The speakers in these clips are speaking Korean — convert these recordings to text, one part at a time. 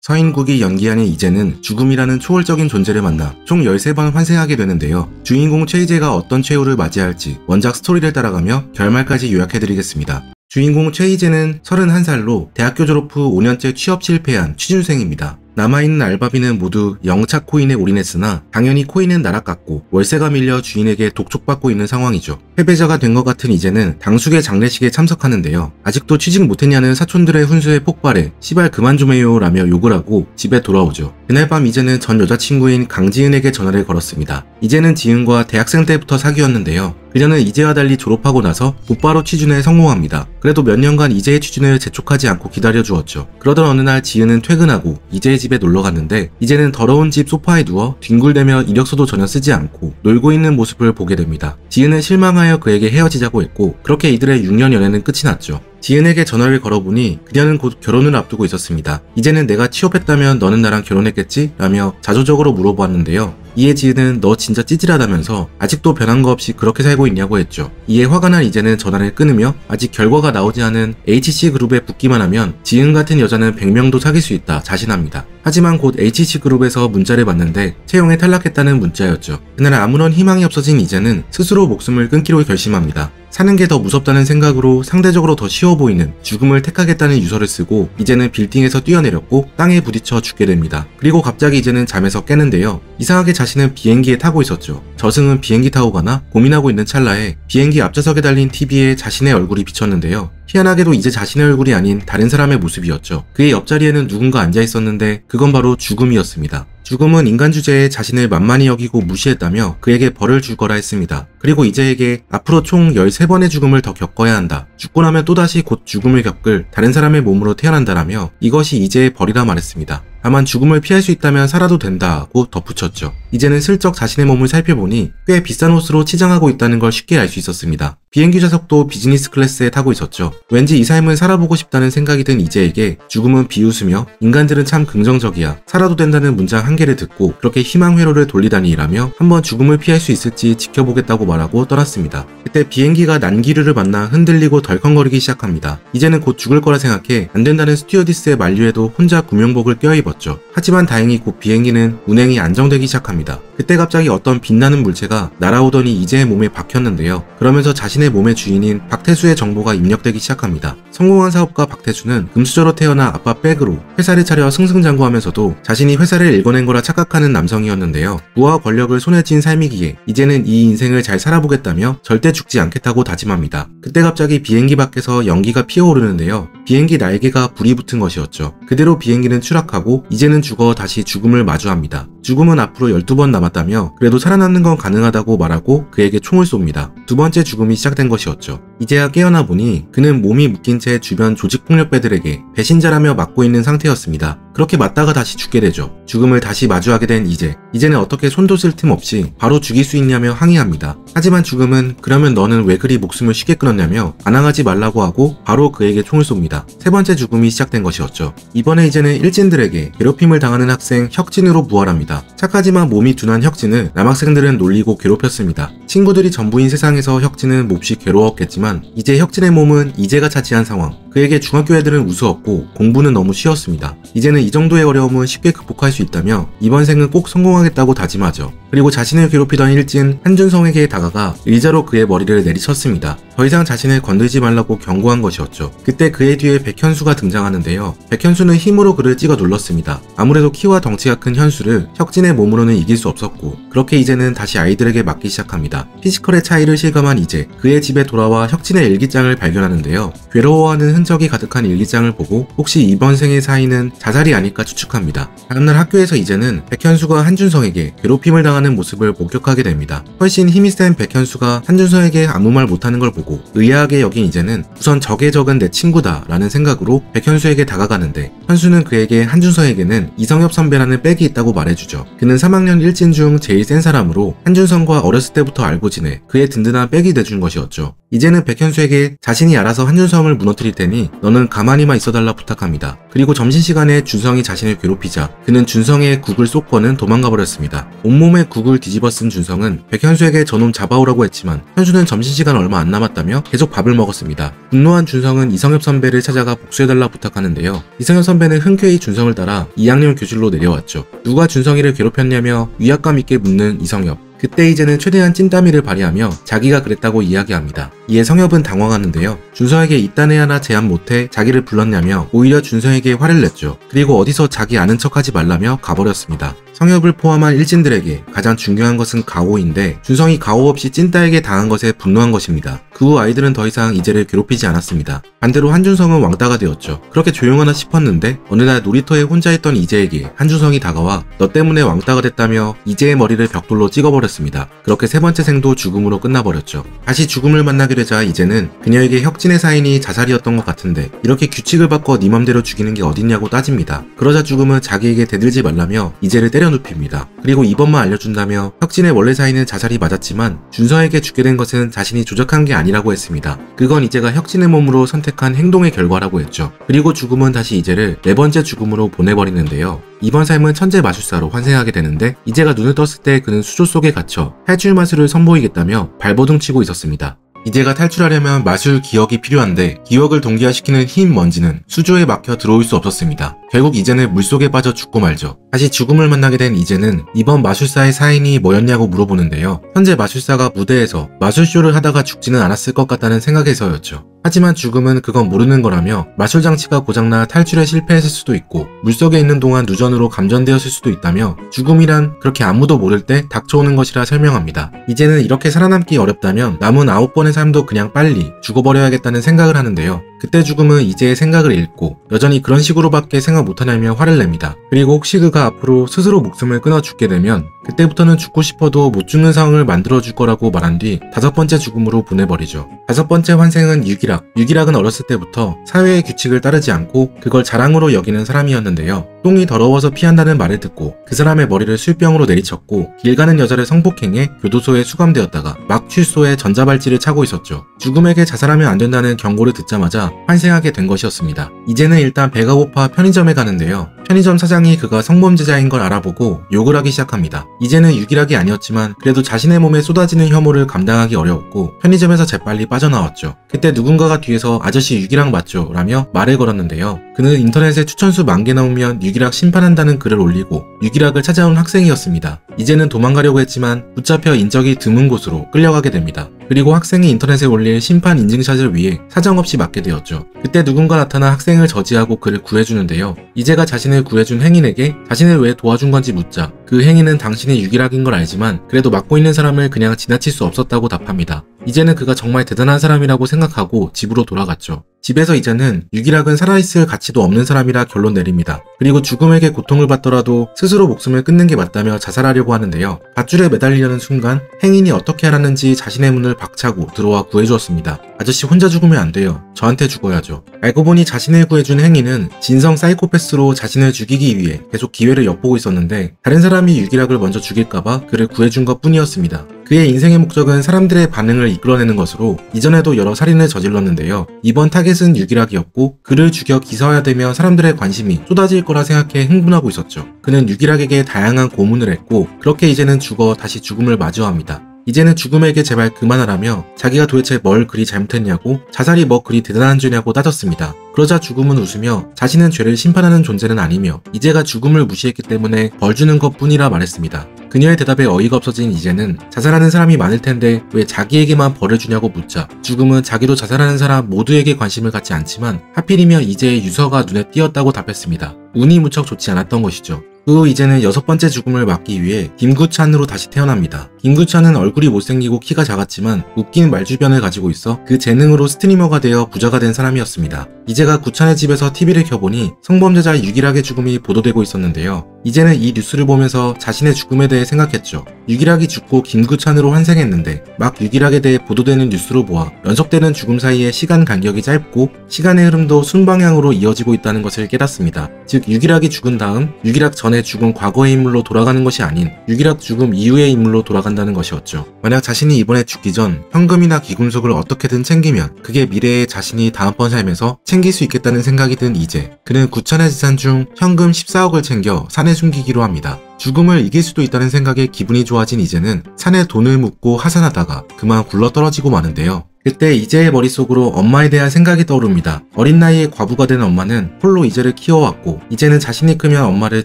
서인국이 연기하는 이재는 죽음이라는 초월적인 존재를 만나 총 13번 환생하게 되는데요. 주인공 최이재가 어떤 최후를 맞이할지 원작 스토리를 따라가며 결말까지 요약해드리겠습니다. 주인공 최이재는 31살로 대학교 졸업 후 5년째 취업 실패한 취준생입니다. 남아있는 알바비는 모두 영차 코인에 올인했으나 당연히 코인은 날아갔고 월세가 밀려 주인에게 독촉받고 있는 상황이죠. 패배자가 된 것 같은 이재는 당숙의 장례식에 참석하는데요. 아직도 취직 못했냐는 사촌들의 훈수에 폭발해 "시발 그만 좀 해요" 라며 욕을 하고 집에 돌아오죠. 그날 밤 이재는 전 여자친구인 강지은에게 전화를 걸었습니다. 이재는 지은과 대학생 때부터 사귀었는데요. 그녀는 이재와 달리 졸업하고 나서 곧바로 취준에 성공합니다. 그래도 몇 년간 이재의 취준을 재촉하지 않고 기다려주었죠. 그러던 어느 날 지은은 퇴근하고 이재의 집에 놀러 갔는데 이재는 더러운 집 소파에 누워 뒹굴대며 이력서도 전혀 쓰지 않고 놀고 있는 모습을 보게 됩니다. 지은은 실망하여 그에게 헤어지자고 했고 그렇게 이들의 6년 연애는 끝이 났죠. 지은에게 전화를 걸어보니 그녀는 곧 결혼을 앞두고 있었습니다. 이제는 내가 취업했다면 너는 나랑 결혼했겠지? 라며 자조적으로 물어보았는데요. 이에 지은은 "너 진짜 찌질하다면서 아직도 변한 거 없이 그렇게 살고 있냐고 했죠. 이에 화가 난 이재는 전화를 끊으며 아직 결과가 나오지 않은 HC그룹에 붙기만 하면 지은 같은 여자는 100명도 사귈 수 있다 자신합니다. 하지만 곧 HC그룹에서 문자를 받는데 채용에 탈락했다는 문자였죠. 그날 아무런 희망이 없어진 이재는 스스로 목숨을 끊기로 결심합니다. 사는 게 더 무섭다는 생각으로 상대적으로 더 쉬워 보이는 죽음을 택하겠다는 유서를 쓰고 이재는 빌딩에서 뛰어내렸고 땅에 부딪혀 죽게 됩니다. 그리고 갑자기 이재는 잠에서 깨는데요. 이상하게 자신은 비행기에 타고 있었죠. 저승은 비행기 타고 가나 고민하고 있는 찰나에 비행기 앞좌석에 달린 TV에 자신의 얼굴이 비쳤는데요. 희한하게도 이제 자신의 얼굴이 아닌 다른 사람의 모습이었죠. 그의 옆자리에는 누군가 앉아 있었는데 그건 바로 죽음이었습니다. 죽음은 인간 주제에 자신을 만만히 여기고 무시했다며 그에게 벌을 줄 거라 했습니다. 그리고 이재에게 앞으로 총 13번의 죽음을 더 겪어야 한다. 죽고 나면 또다시 곧 죽음을 겪을 다른 사람의 몸으로 태어난다라며 이것이 이재의 벌이라 말했습니다. 다만 죽음을 피할 수 있다면 살아도 된다고 덧붙였죠. 이제는 슬쩍 자신의 몸을 살펴보니 꽤 비싼 옷으로 치장하고 있다는 걸 쉽게 알 수 있었습니다. 비행기 좌석도 비즈니스 클래스에 타고 있었죠. 왠지 이 삶을 살아보고 싶다는 생각이 든 이재에게 죽음은 비웃으며 "인간들은 참 긍정적이야. 살아도 된다는 문장 한 개를 듣고 그렇게 희망 회로를 돌리다니라며 한번 죽음을 피할 수 있을지 지켜보겠다고 말하고 떠났습니다. 그때 비행기가 난기류를 만나 흔들리고 덜컹거리기 시작합니다. 이제는 곧 죽을 거라 생각해 안 된다는 스튜어디스의 만류에도 혼자 구명복을 껴입었죠. 하지만 다행히 곧 비행기는 운행이 안정되기 시작합니다. 그때 갑자기 어떤 빛나는 물체가 날아오더니 이재의 몸에 박혔는데요. 그러면서 자신의 몸의 주인인 박태수의 정보가 입력되기 시작합니다. 성공한 사업가 박태수는 금수저로 태어나 아빠 백으로 회사를 차려 승승장구하면서도 자신이 회사를 일궈낸 거라 착각하는 남성이었는데요. 부와 권력을 손에 쥔 삶이기에 이제는 이 인생을 잘 살아보겠다며 절대 죽지 않겠다고 다짐합니다. 그때 갑자기 비행기 밖에서 연기가 피어오르는데요. 비행기 날개가 불이 붙은 것이었죠. 그대로 비행기는 추락하고 이제는 죽어 다시 죽음을 마주합니다. 죽음은 앞으로 12번 남았다며 그래도 살아남는 건 가능하다고 말하고 그에게 총을 쏩니다. 두 번째 죽음이 시작된 것이었죠. 이제야 깨어나 보니 그는 몸이 묶인 채 주변 조직폭력배들에게 배신자라며 맞고 있는 상태였습니다. 그렇게 맞다가 다시 죽게 되죠. 죽음을 다시 마주하게 된 이제는 어떻게 손도 쓸 틈 없이 바로 죽일 수 있냐며 항의합니다. 하지만 죽음은 "그러면 너는 왜 그리 목숨을 쉽게 끊었냐며 반항하지 말라고 하고 바로 그에게 총을 쏩니다. 세 번째 죽음이 시작된 것이었죠. 이번에 이제는 일진들에게 괴롭힘을 당하는 학생 혁진으로 부활합니다. 착하지만 몸이 둔한 혁진을 남학생들은 놀리고 괴롭혔습니다. 친구들이 전부인 세상에서 혁진은 몹시 괴로웠겠지만 이제 혁진의 몸은 이재가 차지한 상황. 그에게 중학교 애들은 우스웠고 공부는 너무 쉬웠습니다. 이제는 이 정도의 어려움은 쉽게 극복할 수 있다며 이번 생은 꼭 성공하겠다고 다짐하죠. 그리고 자신을 괴롭히던 일진 한준성에게 다가가 의자로 그의 머리를 내리쳤습니다. 더 이상 자신을 건들지 말라고 경고한 것이었죠. 그때 그의 뒤에 백현수가 등장하는데요. 백현수는 힘으로 그를 찍어 눌렀습니다. 아무래도 키와 덩치가 큰 현수를 혁진의 몸으로는 이길 수 없었고 그렇게 이제는 다시 아이들에게 맞기 시작합니다. 피지컬의 차이를 실감한 이제 그의 집에 돌아와 혁진의 일기장을 발견하는데요. 괴로워하는 흔적이 가득한 일기장을 보고 혹시 이번 생의 사인은 자살이 아닐까 추측합니다. 다음날 학교에서 이제는 백현수가 한준성에게 괴롭힘을 당하는 모습을 목격하게 됩니다. 훨씬 힘이 센 백현수가 한준성에게 아무 말 못하는 걸 보고 의아하게 여긴 이제는 우선 적의 적은 내 친구다 라는 생각으로 백현수에게 다가가는데 현수는 그에게 한준성에게는 이성엽 선배라는 백이 있다고 말해주죠. 그는 3학년 일진 중 제일 센 사람으로 한준성과 어렸을 때부터 알고 지내 그의 든든한 백이 돼준 것이었죠. 이제는 백현수에게 자신이 알아서 한준성을 무너뜨릴 테니 너는 가만히만 있어달라 부탁합니다. 그리고 점심시간에 준성이 자신을 괴롭히자 그는 준성의 국을 쏟고는 도망가 버렸습니다. 온몸에 국을 뒤집어 쓴 준성은 백현수에게 저놈 잡아오라고 했지만 현수는 점심시간 얼마 안 남았다며 계속 밥을 먹었습니다. 분노한 준성은 이성엽 선배를 찾아가 복수해달라 부탁하는데요. 이성엽 선배는 흔쾌히 준성을 따라 2학년 교실로 내려왔죠. 누가 준성이를 괴롭혔냐며 위압감 있게 묻는 이성엽. 그때 이제는 최대한 찐따미를 발휘하며 자기가 그랬다고 이야기합니다. 이에 성엽은 당황하는데요. 준성에게 이딴 애 하나 제안 못해 자기를 불렀냐며 오히려 준성에게 화를 냈죠. 그리고 어디서 자기 아는 척하지 말라며 가버렸습니다. 성엽을 포함한 일진들에게 가장 중요한 것은 가오인데 준성이 가오 없이 찐따에게 당한 것에 분노한 것입니다. 그 후 아이들은 더 이상 이제를 괴롭히지 않았습니다. 반대로 한준성은 왕따가 되었죠. 그렇게 조용하나 싶었는데 어느 날 놀이터에 혼자 있던 이재에게 한준성이 다가와 너 때문에 왕따가 됐다며 이재의 머리를 벽돌로 찍어버렸습니다. 그렇게 세 번째 생도 죽음으로 끝나버렸죠. 다시 죽음을 만나게 되자 이제는 그녀에게 혁진의 사인이 자살이었던 것 같은데 이렇게 규칙을 바꿔 네 맘대로 죽이는 게 어딨냐고 따집니다. 그러자 죽음은 자기에게 대들지 말라며 이제를 때려눕힙니다. 그리고 이번만 알려준다며 혁진의 원래 사인은 자살이 맞았지만 준성에게 죽게 된 것은 자신이 조작한 게 아니라고 했습니다. 그건 이제가 혁진의 몸으로 선택한 행동의 결과라고 했죠. 그리고 죽음은 다시 이제를 네 번째 죽음으로 보내버리는데요. 이번 삶은 천재 마술사로 환생하게 되는데 이제가 눈을 떴을 때 그는 수조 속에 갇혀 탈출 마술을 선보이겠다며 발버둥 치고 있었습니다. 이제가 탈출하려면 마술 기억이 필요한데 기억을 동기화시키는 흰 먼지는 수조에 막혀 들어올 수 없었습니다. 결국 이제는 물속에 빠져 죽고 말죠. 다시 죽음을 만나게 된 이제는 이번 마술사의 사인이 뭐였냐고 물어보는데요. 현재 마술사가 무대에서 마술쇼를 하다가 죽지는 않았을 것 같다는 생각에서였죠. 하지만 죽음은 그건 모르는 거라며 마술 장치가 고장나 탈출에 실패했을 수도 있고 물속에 있는 동안 누전으로 감전되었을 수도 있다며 죽음이란 그렇게 아무도 모를 때 닥쳐오는 것이라 설명합니다. 이제는 이렇게 살아남기 어렵다면 남은 9번의 삶도 그냥 빨리 죽어버려야겠다는 생각을 하는데요. 그때 죽음은 이제의 생각을 잃고 여전히 그런 식으로밖에 생각 못하냐며 화를 냅니다. 그리고 혹시 그가 앞으로 스스로 목숨을 끊어 죽게 되면 그때부터는 죽고 싶어도 못 죽는 상황을 만들어줄 거라고 말한 뒤 5번째 죽음으로 보내버리죠. 5번째 환생은 유기락. 유기락은 어렸을 때부터 사회의 규칙을 따르지 않고 그걸 자랑으로 여기는 사람이었는데요. 똥이 더러워서 피한다는 말을 듣고 그 사람의 머리를 술병으로 내리쳤고 길 가는 여자를 성폭행해 교도소에 수감되었다가 막 출소해 전자발찌를 차고 있었죠. 죽음에게 자살하면 안 된다는 경고를 듣자마자 환생하게 된 것이었습니다. 이제는 일단 배가 고파 편의점에 가는데요. 편의점 사장이 그가 성범죄자인 걸 알아보고 욕을 하기 시작합니다. 이제는 유기락이 아니었지만 그래도 자신의 몸에 쏟아지는 혐오를 감당하기 어려웠고 편의점에서 재빨리 빠져나왔죠. 그때 누군가가 뒤에서 아저씨 유기락 맞죠? 라며 말을 걸었는데요. 그는 인터넷에 추천수 10,000개 나오면 유기락 심판한다는 글을 올리고 유기락을 찾아온 학생이었습니다. 이제는 도망가려고 했지만 붙잡혀 인적이 드문 곳으로 끌려가게 됩니다. 그리고 학생이 인터넷에 올릴 심판 인증샷을 위해 사정없이 맞게 되었죠. 그때 누군가 나타나 학생을 저지하고 그를 구해주는데요. 이제가 자신을 구해준 행인에게 자신을 왜 도와준 건지 묻자 그 행인은 당신이 유기락인 걸 알지만 그래도 맡고 있는 사람을 그냥 지나칠 수 없었다고 답합니다. 이제는 그가 정말 대단한 사람이라고 생각하고 집으로 돌아갔죠. 집에서 이제는 유기락은 살아있을 가치도 없는 사람이라 결론 내립니다. 그리고 죽음에게 고통을 받더라도 스스로 목숨을 끊는 게 맞다며 자살하려고 하는데요. 밧줄에 매달리려는 순간 행인이 어떻게 알았는지 자신의 문을 박차고 들어와 구해주었습니다. 아저씨 혼자 죽으면 안 돼요. 저한테 죽어야죠. 알고 보니 자신을 구해준 행인은 진성 사이코패스로 자신을 죽이기 위해 계속 기회를 엿보고 있었는데 다른 사람이 유기락을 먼저 죽일까봐 그를 구해준 것 뿐이었습니다. 그의 인생의 목적은 사람들의 반응을 이끌어내는 것으로 이전에도 여러 살인을 저질렀는데요. 이번 타겟은 유기락이었고 그를 죽여 기사화되며 사람들의 관심이 쏟아질 거라 생각해 흥분하고 있었죠. 그는 유기락에게 다양한 고문을 했고 그렇게 이제는 죽어 다시 죽음을 마주합니다. 이제는 죽음에게 제발 그만하라며 자기가 도대체 뭘 그리 잘못했냐고 자살이 뭐 그리 대단한 죄냐고 따졌습니다. 그러자 죽음은 웃으며 자신은 죄를 심판하는 존재는 아니며 이제가 죽음을 무시했기 때문에 벌 주는 것 뿐이라 말했습니다. 그녀의 대답에 어이가 없어진 이제는 자살하는 사람이 많을 텐데 왜 자기에게만 벌을 주냐고 묻자 죽음은 자기도 자살하는 사람 모두에게 관심을 갖지 않지만 하필이면 이제의 유서가 눈에 띄었다고 답했습니다. 운이 무척 좋지 않았던 것이죠. 그 후 이제는 6번째 죽음을 막기 위해 김구찬으로 다시 태어납니다. 김구찬은 얼굴이 못생기고 키가 작았지만 웃긴 말주변을 가지고 있어 그 재능으로 스트리머가 되어 부자가 된 사람이었습니다. 이제가 구찬의 집에서 TV를 켜보니 성범죄자 유기락의 죽음이 보도되고 있었는데요. 이제는 이 뉴스를 보면서 자신의 죽음에 대해 생각했죠. 유기락이 죽고 김구찬으로 환생했는데 막 유기락에 대해 보도되는 뉴스로 보아 연속되는 죽음 사이에 시간 간격이 짧고 시간의 흐름도 순방향으로 이어지고 있다는 것을 깨닫습니다. 즉 유기락이 죽은 다음 유기락 전에 죽은 과거의 인물로 돌아가는 것이 아닌 유기락 죽음 이후의 인물로 돌아간다는 것이었죠. 만약 자신이 이번에 죽기 전 현금이나 귀금속을 어떻게든 챙기면 그게 미래의 자신이 다음번 삶에서 챙길 수 있겠다는 생각이 든 이제 그는 구찬의 재산 중 현금 14억을 챙겨 산에 산에 숨기기로 합니다. 죽음을 이길 수도 있다는 생각에 기분이 좋아진 이제는 산에 돈을 묻고 하산하다가 그만 굴러떨어지고 마는데요. 그때 이제의 머릿속으로 엄마에 대한 생각이 떠오릅니다. 어린 나이에 과부가 된 엄마는 홀로 이제를 키워왔고 이제는 자신이 크면 엄마를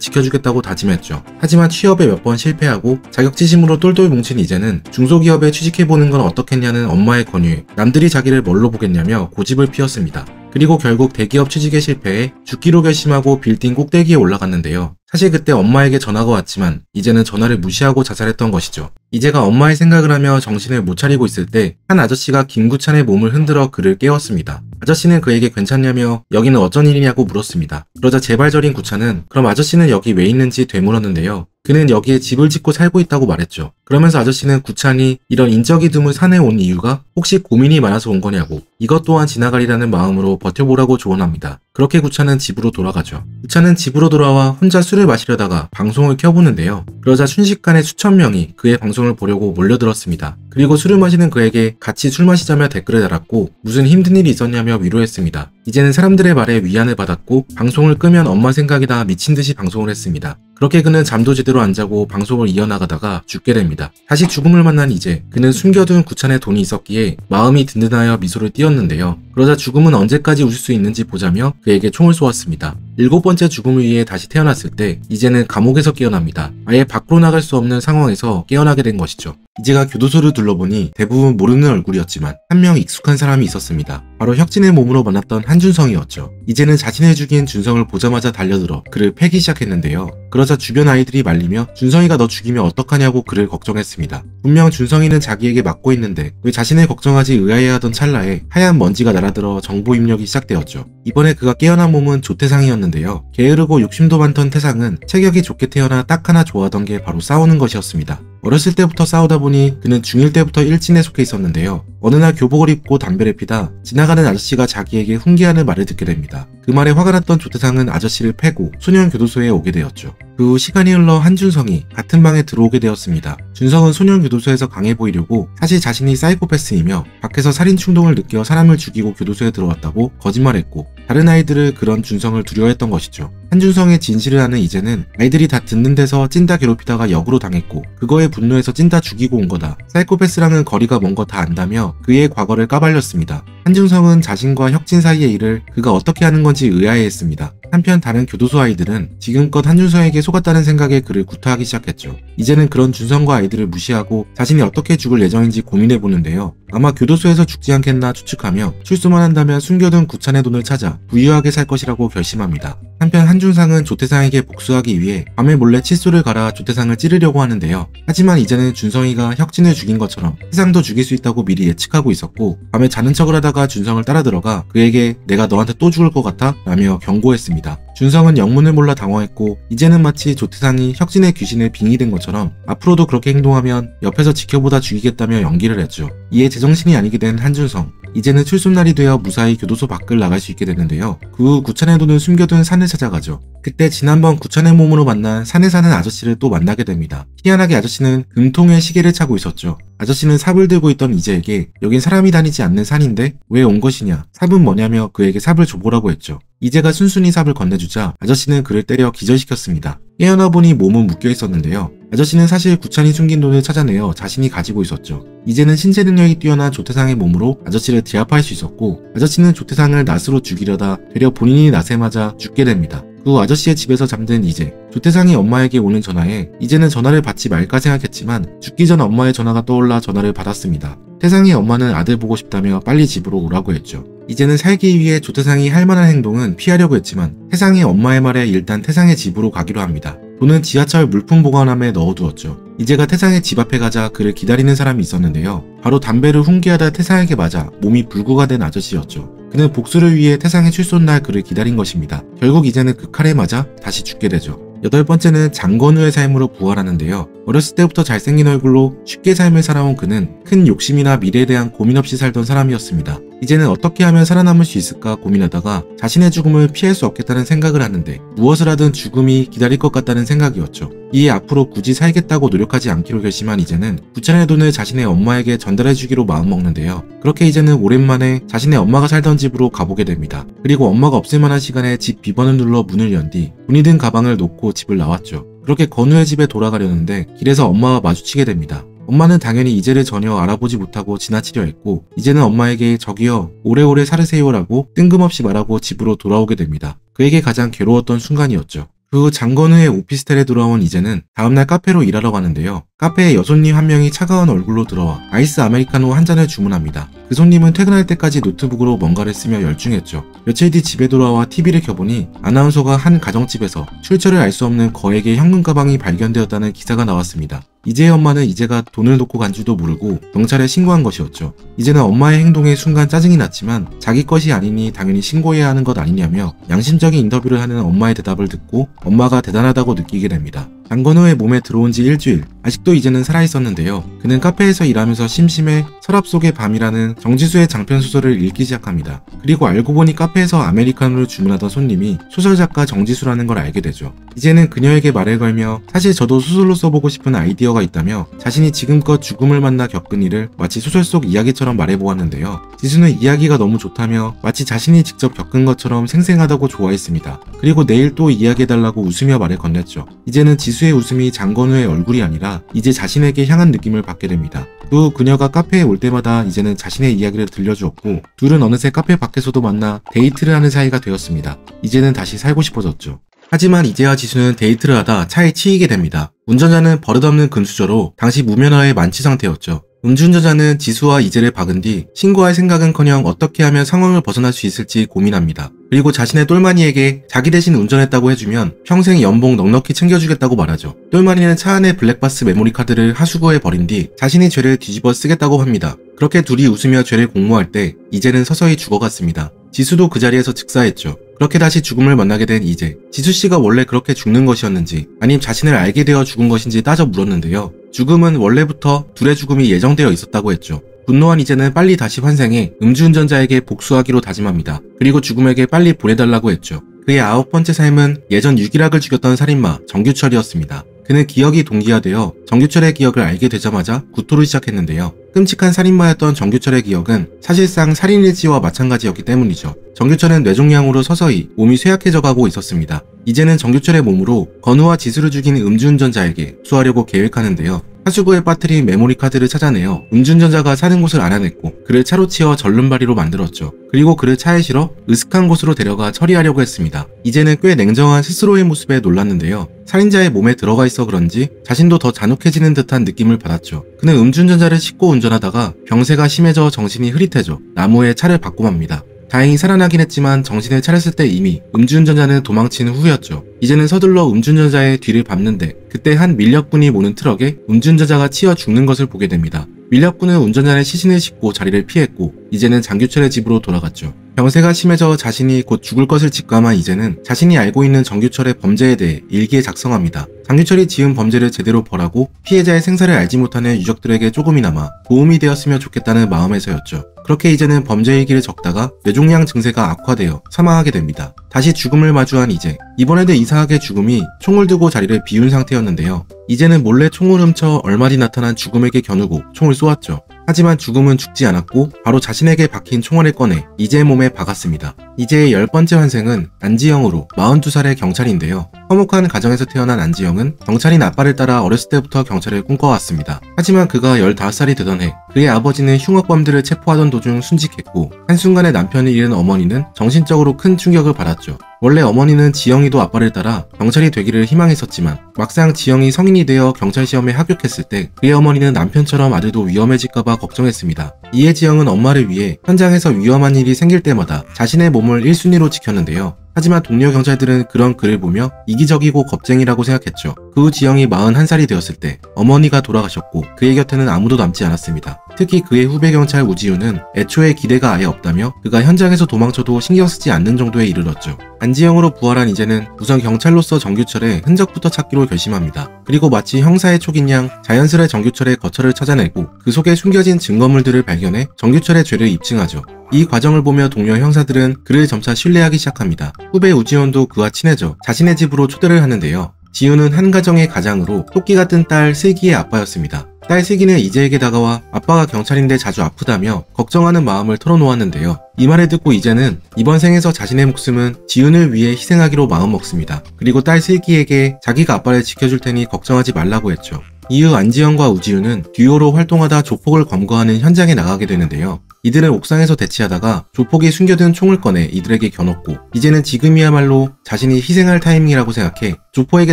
지켜주겠다고 다짐했죠. 하지만 취업에 몇 번 실패하고 자격지심으로 똘똘 뭉친 이제는 중소기업에 취직해보는 건 어떻겠냐는 엄마의 권유에 남들이 자기를 뭘로 보겠냐며 고집을 피웠습니다. 그리고 결국 대기업 취직에 실패해 죽기로 결심하고 빌딩 꼭대기에 올라갔는데요. 사실 그때 엄마에게 전화가 왔지만 이제는 전화를 무시하고 자살했던 것이죠. 이제가 엄마의 생각을 하며 정신을 못 차리고 있을 때 한 아저씨가 김구찬의 몸을 흔들어 그를 깨웠습니다. 아저씨는 그에게 괜찮냐며 여기는 어쩐 일이냐고 물었습니다. 그러자 재발절인 구찬은 그럼 아저씨는 여기 왜 있는지 되물었는데요. 그는 여기에 집을 짓고 살고 있다고 말했죠. 그러면서 아저씨는 구찬이 이런 인적이 드문 산에 온 이유가 혹시 고민이 많아서 온 거냐고 이것 또한 지나가리라는 마음으로 버텨보라고 조언합니다. 그렇게 구찬은 집으로 돌아가죠. 구찬은 집으로 돌아와 혼자 술을 마시려다가 방송을 켜보는데요. 그러자 순식간에 수천 명이 그의 방송을 보려고 몰려들었습니다. 그리고 술을 마시는 그에게 같이 술 마시자며 댓글을 달았고 무슨 힘든 일이 있었냐며 위로했습니다. 이제는 사람들의 말에 위안을 받았고 방송을 끄면 엄마 생각이다 미친듯이 방송을 했습니다. 그렇게 그는 잠도 제대로 안 자고 방송을 이어나가다가 죽게 됩니다. 다시 죽음을 만난 이제 그는 숨겨둔 구찬에 돈이 있었기에 마음이 든든하여 미소를 띄었는데요. 그러자 죽음은 언제까지 웃을 수 있는지 보자며 그에게 총을 쏘았습니다. 7번째 죽음을 위해 다시 태어났을 때 이제는 감옥에서 깨어납니다. 아예 밖으로 나갈 수 없는 상황에서 깨어나게 된 것이죠. 이제가 교도소를 둘러보니 대부분 모르는 얼굴이었지만 한 명 익숙한 사람이 있었습니다. 바로 혁진의 몸으로 만났던 한준성이었죠. 이제는 자신을 죽인 준성을 보자마자 달려들어 그를 패기 시작했는데요. 그러자 주변 아이들이 말리며 준성이가 너 죽이면 어떡하냐고 그를 걱정했습니다. 분명 준성이는 자기에게 맞고 있는데 왜 자신을 걱정하지 의아해하던 찰나에 하얀 먼지가 날아들어 정보 입력이 시작되었죠. 이번에 그가 깨어난 몸은 조태상이었는데요. 게으르고 욕심도 많던 태상은 체격이 좋게 태어나 딱 하나 좋아하던 게 바로 싸우는 것이었습니다. 어렸을 때부터 싸우다 보니 그는 중1 때부터 일진에 속해 있었는데요. 어느 날 교복을 입고 담배를 피다 지나가는 아저씨가 자기에게 훈계하는 말을 듣게 됩니다. 그 말에 화가 났던 조태상은 아저씨를 패고 소년교도소에 오게 되었죠. 그 후 시간이 흘러 한준성이 같은 방에 들어오게 되었습니다. 준성은 소년교도소에서 강해 보이려고 사실 자신이 사이코패스이며 밖에서 살인 충동을 느껴 사람을 죽이고 교도소에 들어왔다고 거짓말했고 다른 아이들을 그런 준성을 두려워했던 것이죠. 한준성의 진실을 아는 이제는 아이들이 다 듣는 데서 찐따 괴롭히다가 역으로 당했고 그거에 분노해서 찐따 죽이고 온 거다. 사이코패스랑은 거리가 먼 거 다 안다며 그의 과거를 까발렸습니다. 한준성은 자신과 혁진 사이의 일을 그가 어떻게 하는 건지 의아해했습니다. 한편 다른 교도소 아이들은 지금껏 한준성에게 속았다는 생각에 그를 구타하기 시작했죠. 이제는 그런 준성과 아이들을 무시하고 자신이 어떻게 죽을 예정인지 고민해보는데요. 아마 교도소에서 죽지 않겠나 추측하며 출소만 한다면 숨겨둔 구찬의 돈을 찾아 부유하게 살 것이라고 결심합니다. 한편 한준상은 조태상에게 복수하기 위해 밤에 몰래 칫솔을 갈아 조태상을 찌르려고 하는데요. 하지만 이제는 준성이가 혁진을 죽인 것처럼 태상도 죽일 수 있다고 미리 예측하고 있었고 밤에 자는 척을 하다가 준성을 따라 들어가 그에게 내가 너한테 또 죽을 것 같아? 라며 경고했습니다. 준성은 영문을 몰라 당황했고 이제는 마치 조태상이 혁진의 귀신에 빙의된 것처럼 앞으로도 그렇게 행동하면 옆에서 지켜보다 죽이겠다며 연기를 했죠. 이에 제정신이 아니게 된 한준성. 이제는 출소날이 되어 무사히 교도소 밖을 나갈 수 있게 되는데요. 그 후 구찬의 돈을 숨겨둔 산을 찾아가죠. 그때 지난번 구찬의 몸으로 만난 산에 사는 아저씨를 또 만나게 됩니다. 희한하게 아저씨는 금통에 시계를 차고 있었죠. 아저씨는 삽을 들고 있던 이제에게 여긴 사람이 다니지 않는 산인데 왜 온 것이냐, 삽은 뭐냐며 그에게 삽을 줘보라고 했죠. 이제가 순순히 삽을 건네주자 아저씨는 그를 때려 기절시켰습니다. 깨어나 보니 몸은 묶여 있었는데요. 아저씨는 사실 구찬이 숨긴 돈을 찾아내어 자신이 가지고 있었죠. 이제는 신체 능력이 뛰어난 조태상의 몸으로 아저씨를 제압할 수 있었고 아저씨는 조태상을 낫으로 죽이려다 되려 본인이 낫에 맞아 죽게 됩니다. 그 후 아저씨의 집에서 잠든 이제 조태상이 엄마에게 오는 전화에 이제는 전화를 받지 말까 생각했지만 죽기 전 엄마의 전화가 떠올라 전화를 받았습니다. 태상의 엄마는 아들 보고 싶다며 빨리 집으로 오라고 했죠. 이제는 살기 위해 조태상이 할 만한 행동은 피하려고 했지만 태상이 엄마의 말에 일단 태상의 집으로 가기로 합니다. 돈은 지하철 물품 보관함에 넣어두었죠. 이제가 태상의 집 앞에 가자 그를 기다리는 사람이 있었는데요. 바로 담배를 훈계하다 태상에게 맞아 몸이 불구가 된 아저씨였죠. 그는 복수를 위해 태상의 출소 날 그를 기다린 것입니다. 결국 이제는 그 칼에 맞아 다시 죽게 되죠. 8번째는 장건우의 삶으로 부활하는데요. 어렸을 때부터 잘생긴 얼굴로 쉽게 삶을 살아온 그는 큰 욕심이나 미래에 대한 고민 없이 살던 사람이었습니다. 이제는 어떻게 하면 살아남을 수 있을까 고민하다가 자신의 죽음을 피할 수 없겠다는 생각을 하는데 무엇을 하든 죽음이 기다릴 것 같다는 생각이었죠. 이에 앞으로 굳이 살겠다고 노력하지 않기로 결심한 이제는 부천의 돈을 자신의 엄마에게 전달해주기로 마음먹는데요. 그렇게 이제는 오랜만에 자신의 엄마가 살던 집으로 가보게 됩니다. 그리고 엄마가 없을 만한 시간에 집 비번을 눌러 문을 연 뒤 돈이 든 가방을 놓고 집을 나왔죠. 그렇게 건우의 집에 돌아가려는데 길에서 엄마와 마주치게 됩니다. 엄마는 당연히 이제를 전혀 알아보지 못하고 지나치려 했고 이제는 엄마에게 저기요 오래오래 살으세요라고 뜬금없이 말하고 집으로 돌아오게 됩니다. 그에게 가장 괴로웠던 순간이었죠. 그 후 장건우의 오피스텔에 돌아온 이제는 다음날 카페로 일하러 가는데요. 카페에 여손님 한 명이 차가운 얼굴로 들어와 아이스 아메리카노 한 잔을 주문합니다. 그 손님은 퇴근할 때까지 노트북으로 뭔가를 쓰며 열중했죠. 며칠 뒤 집에 돌아와 TV를 켜보니 아나운서가 한 가정집에서 출처를 알 수 없는 거액의 현금 가방이 발견되었다는 기사가 나왔습니다. 이제의 엄마는 이제가 돈을 놓고 간 줄도 모르고 경찰에 신고한 것이었죠. 이제는 엄마의 행동에 순간 짜증이 났지만 자기 것이 아니니 당연히 신고해야 하는 것 아니냐며 양심적인 인터뷰를 하는 엄마의 대답을 듣고 엄마가 대단하다고 느끼게 됩니다. 장건우의 몸에 들어온 지 일주일, 아직도 이제는 살아있었는데요. 그는 카페에서 일하면서 심심해 서랍 속의 밤이라는 정지수의 장편 소설을 읽기 시작합니다. 그리고 알고 보니 카페에서 아메리카노를 주문하던 손님이 소설작가 정지수라는 걸 알게 되죠. 이제는 그녀에게 말을 걸며 사실 저도 소설로 써보고 싶은 아이디어가 있다며 자신이 지금껏 죽음을 만나 겪은 일을 마치 소설 속 이야기처럼 말해보았는데요. 지수는 이야기가 너무 좋다며 마치 자신이 직접 겪은 것처럼 생생하다고 좋아했습니다. 그리고 내일 또 이야기해달라고 웃으며 말을 건넸죠. 이제는 지수의 웃음이 장건우의 얼굴이 아니라 이제 자신에게 향한 느낌을 받게 됩니다. 그 후 그녀가 카페에 올 때마다 이제는 자신의 이야기를 들려주었고 둘은 어느새 카페 밖에서도 만나 데이트를 하는 사이가 되었습니다. 이제는 다시 살고 싶어졌죠. 하지만 이제와 지수는 데이트를 하다 차에 치이게 됩니다. 운전자는 버릇없는 금수저로 당시 무면허의 만취 상태였죠. 음주운전자는 지수와 이제를 박은 뒤 신고할 생각은커녕 어떻게 하면 상황을 벗어날 수 있을지 고민합니다. 그리고 자신의 똘마니에게 자기 대신 운전했다고 해주면 평생 연봉 넉넉히 챙겨주겠다고 말하죠. 똘마니는 차 안에 블랙박스 메모리 카드를 하수구에 버린 뒤 자신이 죄를 뒤집어 쓰겠다고 합니다. 그렇게 둘이 웃으며 죄를 공모할 때 이제는 서서히 죽어갔습니다. 지수도 그 자리에서 즉사했죠. 그렇게 다시 죽음을 만나게 된 이제. 지수씨가 원래 그렇게 죽는 것이었는지 아님 자신을 알게 되어 죽은 것인지 따져 물었는데요. 죽음은 원래부터 둘의 죽음이 예정되어 있었다고 했죠. 분노한 이제는 빨리 다시 환생해 음주운전자에게 복수하기로 다짐합니다. 그리고 죽음에게 빨리 보내달라고 했죠. 그의 9번째 삶은 예전 유기락을 죽였던 살인마 정규철이었습니다. 그는 기억이 동기화되어 정규철의 기억을 알게 되자마자 구토를 시작했는데요. 끔찍한 살인마였던 정규철의 기억은 사실상 살인일지와 마찬가지였기 때문이죠. 정규철은 뇌종양으로 서서히 몸이 쇠약해져 가고 있었습니다. 이제는 정규철의 몸으로 건우와 지수를 죽인 음주운전자에게 수하려고 계획하는데요. 하수구에 빠뜨린 메모리 카드를 찾아내어 음주운전자가 사는 곳을 알아냈고 그를 차로 치어 절름발이로 만들었죠. 그리고 그를 차에 실어 으슥한 곳으로 데려가 처리하려고 했습니다. 이제는 꽤 냉정한 스스로의 모습에 놀랐는데요. 살인자의 몸에 들어가 있어 그런지 자신도 더 잔혹해지는 듯한 느낌을 받았죠. 그는 음주운전자를 싣고 운전하다가 병세가 심해져 정신이 흐릿해져 나무에 차를 받고 맙니다. 다행히 살아나긴 했지만 정신을 차렸을 때 이미 음주운전자는 도망친 후였죠. 이제는 서둘러 음주운전자의 뒤를 밟는데 그때 한 밀렵꾼이 모는 트럭에 음주운전자가 치여 죽는 것을 보게 됩니다. 밀렵꾼은 운전자의 시신을 싣고 자리를 피했고 이제는 장규철의 집으로 돌아갔죠. 병세가 심해져 자신이 곧 죽을 것을 직감한 이제는 자신이 알고 있는 정규철의 범죄에 대해 일기에 작성합니다. 장규철이 지은 범죄를 제대로 벌하고 피해자의 생사를 알지 못하는 유족들에게 조금이나마 도움이 되었으면 좋겠다는 마음에서였죠. 그렇게 이제는 범죄 일기를 적다가 뇌종양 증세가 악화되어 사망하게 됩니다. 다시 죽음을 마주한 이제. 이번에도 이상하게 죽음이 총을 들고 자리를 비운 상태였는데요. 이제는 몰래 총을 훔쳐 얼마 뒤 나타난 죽음에게 겨누고 총을 쏘았죠. 하지만 죽음은 죽지 않았고 바로 자신에게 박힌 총알을 꺼내 이제의 몸에 박았습니다. 이제의 10번째 환생은 안지영으로 42살의 경찰인데요. 화목한 가정에서 태어난 안지영은 경찰인 아빠를 따라 어렸을 때부터 경찰을 꿈꿔왔습니다. 하지만 그가 15살이 되던 해 그의 아버지는 흉악범들을 체포하던 도중 순직했고 한순간에 남편을 잃은 어머니는 정신적으로 큰 충격을 받았죠. 원래 어머니는 지영이도 아빠를 따라 경찰이 되기를 희망했었지만 막상 지영이 성인이 되어 경찰 시험에 합격했을 때 그의 어머니는 남편처럼 아들도 위험해질까봐 걱정했습니다. 이에 지영은 엄마를 위해 현장에서 위험한 일이 생길 때마다 자신의 몸을 1순위로 지켰는데요. 하지만 동료 경찰들은 그런 그를 보며 이기적이고 겁쟁이라고 생각했죠. 그 후 지영이 41살이 되었을 때 어머니가 돌아가셨고 그의 곁에는 아무도 남지 않았습니다. 특히 그의 후배 경찰 우지우는 애초에 기대가 아예 없다며 그가 현장에서 도망쳐도 신경 쓰지 않는 정도에 이르렀죠. 안지영으로 부활한 이제는 우선 경찰로서 정규철의 흔적부터 찾기로 결심합니다. 그리고 마치 형사의 촉인 양 자연스레 정규철의 거처를 찾아내고 그 속에 숨겨진 증거물들을 발견해 정규철의 죄를 입증하죠. 이 과정을 보며 동료 형사들은 그를 점차 신뢰하기 시작합니다. 후배 우지원도 그와 친해져 자신의 집으로 초대를 하는데요. 지훈은 한 가정의 가장으로 토끼 같은 딸 슬기의 아빠였습니다. 딸 슬기는 이재에게 다가와 아빠가 경찰인데 자주 아프다며 걱정하는 마음을 털어놓았는데요. 이 말을 듣고 이재는 이번 생에서 자신의 목숨은 지훈을 위해 희생하기로 마음먹습니다. 그리고 딸 슬기에게 자기가 아빠를 지켜줄 테니 걱정하지 말라고 했죠. 이후 안지영과 우지훈은 듀오로 활동하다 조폭을 검거하는 현장에 나가게 되는데요. 이들은 옥상에서 대치하다가 조폭이 숨겨둔 총을 꺼내 이들에게 겨눴고 이제는 지금이야말로 자신이 희생할 타이밍이라고 생각해 조폭에게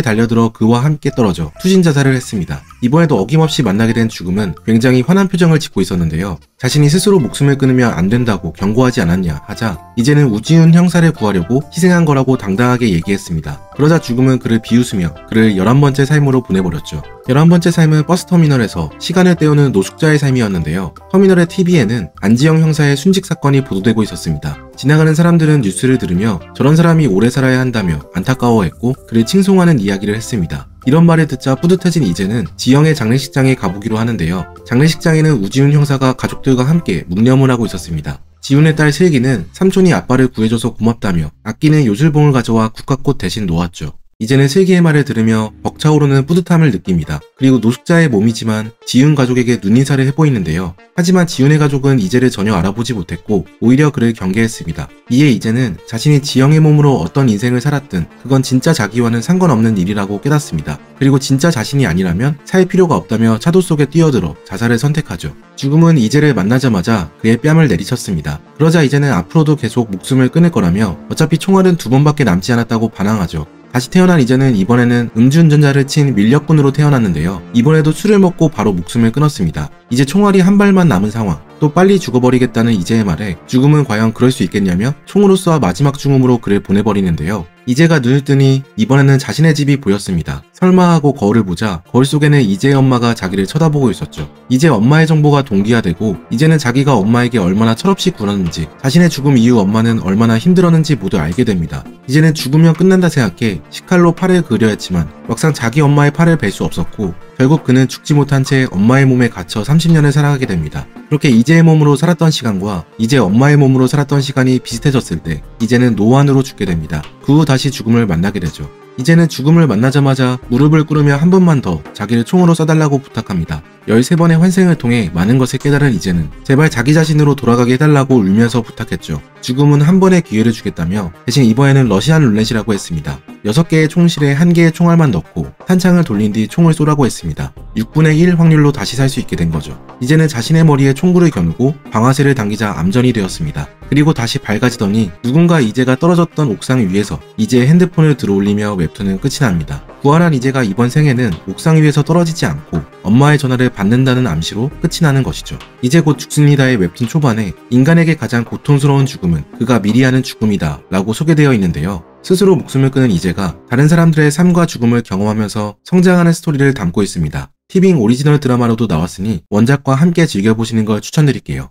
달려들어 그와 함께 떨어져 투신 자살을 했습니다. 이번에도 어김없이 만나게 된 죽음은 굉장히 화난 표정을 짓고 있었는데요. 자신이 스스로 목숨을 끊으면 안 된다고 경고하지 않았냐 하자 이제는 우지훈 형사를 구하려고 희생한 거라고 당당하게 얘기했습니다. 그러자 죽음은 그를 비웃으며 그를 11번째 삶으로 보내버렸죠. 11번째 삶은 버스터미널에서 시간을 때우는 노숙자의 삶이었는데요. 터미널의 TV에는 안지영 형사의 순직 사건이 보도되고 있었습니다. 지나가는 사람들은 뉴스를 들으며 저런 사람이 오래 살아야 한다며 안타까워했고 그를 칭송하는 이야기를 했습니다. 이런 말을 듣자 뿌듯해진 이재는 지영의 장례식장에 가보기로 하는데요. 장례식장에는 우지훈 형사가 가족들과 함께 묵념을 하고 있었습니다. 지훈의 딸 슬기는 삼촌이 아빠를 구해줘서 고맙다며 아끼는 요술봉을 가져와 국화꽃 대신 놓았죠. 이제는 슬기의 말을 들으며 벅차오르는 뿌듯함을 느낍니다. 그리고 노숙자의 몸이지만 지훈 가족에게 눈인사를 해보이는데요. 하지만 지훈의 가족은 이재를 전혀 알아보지 못했고 오히려 그를 경계했습니다. 이에 이재는 자신이 지영의 몸으로 어떤 인생을 살았든 그건 진짜 자기와는 상관없는 일이라고 깨닫습니다. 그리고 진짜 자신이 아니라면 살 필요가 없다며 차도 속에 뛰어들어 자살을 선택하죠. 죽음은 이재를 만나자마자 그의 뺨을 내리쳤습니다. 그러자 이재는 앞으로도 계속 목숨을 끊을 거라며 어차피 총알은 2번밖에 남지 않았다고 반항하죠. 다시 태어난 이재는 이번에는 음주운전자를 친 밀렵꾼으로 태어났는데요. 이번에도 술을 먹고 바로 목숨을 끊었습니다. 이제 총알이 한 발만 남은 상황. 또 빨리 죽어버리겠다는 이재의 말에 죽음은 과연 그럴 수 있겠냐며 총으로 쏴 마지막 죽음으로 그를 보내버리는데요. 이재가 눈을 뜨니 이번에는 자신의 집이 보였습니다. 설마 하고 거울을 보자 거울 속에는 이재의 엄마가 자기를 쳐다보고 있었죠. 이제 엄마의 정보가 동기화되고 이제는 자기가 엄마에게 얼마나 철없이 굴었는지 자신의 죽음 이후 엄마는 얼마나 힘들었는지 모두 알게 됩니다. 이제는 죽으면 끝난다 생각해 식칼로 팔을 그려 했지만 막상 자기 엄마의 팔을 벨 수 없었고 결국 그는 죽지 못한 채 엄마의 몸에 갇혀 30년을 살아가게 됩니다. 그렇게 이재의 몸으로 살았던 시간과 이제 엄마의 몸으로 살았던 시간이 비슷해졌을 때 이제는 노안으로 죽게 됩니다. 그 후 다시 죽음을 만나게 되죠. 이제는 죽음을 만나자마자 무릎을 꿇으며 한 번만 더 자기를 총으로 쏴달라고 부탁합니다. 13번의 환생을 통해 많은 것을 깨달은 이제는 제발 자기 자신으로 돌아가게 해달라고 울면서 부탁했죠. 죽음은 한 번의 기회를 주겠다며 대신 이번에는 러시안 룰렛이라고 했습니다. 6개의 총실에 1개의 총알만 넣고 탄창을 돌린 뒤 총을 쏘라고 했습니다. 6분의 1 확률로 다시 살 수 있게 된 거죠. 이제는 자신의 머리에 총구를 겨누고 방아쇠를 당기자 암전이 되었습니다. 그리고 다시 밝아지더니 누군가 이재가 떨어졌던 옥상 위에서 이제의 핸드폰을 들어올리며 웹툰은 끝이 납니다. 부활한 이재가 이번 생에는 옥상 위에서 떨어지지 않고 엄마의 전화를 받는다는 암시로 끝이 나는 것이죠. 이제 곧 죽습니다의 웹툰 초반에 인간에게 가장 고통스러운 죽음은 그가 미리 하는 죽음이다 라고 소개되어 있는데요. 스스로 목숨을 끊은 이재가 다른 사람들의 삶과 죽음을 경험하면서 성장하는 스토리를 담고 있습니다. 티빙 오리지널 드라마로도 나왔으니 원작과 함께 즐겨보시는 걸 추천드릴게요.